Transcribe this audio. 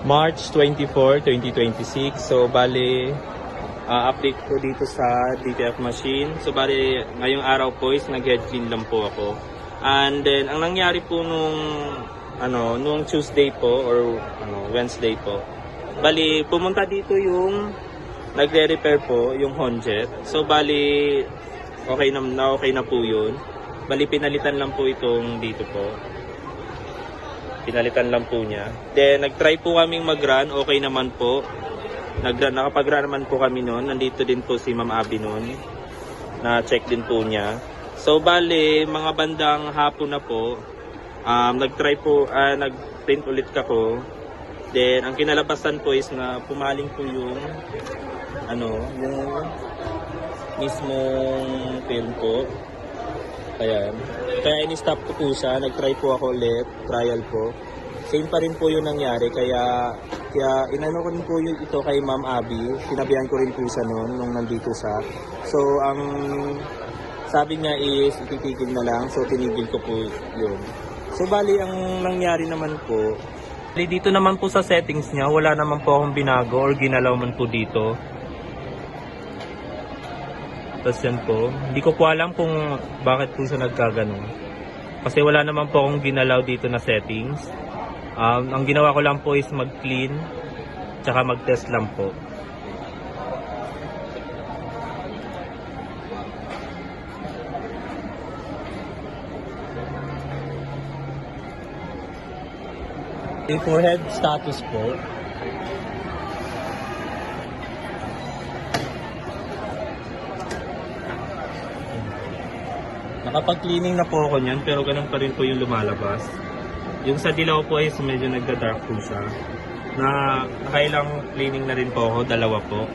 March 24, 2026. So, bali, update ko dito sa DTF machine. So, bali, ngayong araw po is nag-head clean lang po ako. And then, ang nangyari po nung Tuesday po or Wednesday po, bali, pumunta dito yung nagre-repair po, yung Honjet. So, bali, okay na po yun. Bali, pinalitan lang po itong dito po. Pinalitan lang po niya. Then, nag-try po kaming mag-run. Okay naman po. Nakapag-run naman po kami noon. Nandito din po si Ma'am Abby noon. Na-check din po niya. So, bali, mga bandang hapon na po. Nag-print ulit ako. Then, ang kinalabasan po is na pumaling po yung mismong film po. Ayan. Kaya in-stop ko po siya. Nag-try po ako ulit. Trial po. Same pa rin po yung nangyari. Kaya inano ko rin po ito kay Ma'am Abby. Sinabihan ko rin po siya noon nung nandito siya. So, ang sabi niya is ititigil na lang. So, tinigil ko po yun. So, bali, ang nangyari naman po, dito naman po sa settings niya, wala naman po akong binago or ginalaw man po dito. Tapos yan po. Hindi ko po alam kung bakit po siya nagkaganon. Kasi wala naman po akong ginalaw dito na settings. Ang ginawa ko lang po is mag-clean. Tsaka mag-test lang po. Yung forehead status po. Nakapag-cleaning na po ako niyan pero ganun pa rin po yung lumalabas. Yung sa dilaw po is medyo nagda-dark po siya. Nakailang cleaning na rin po ako, dalawa po.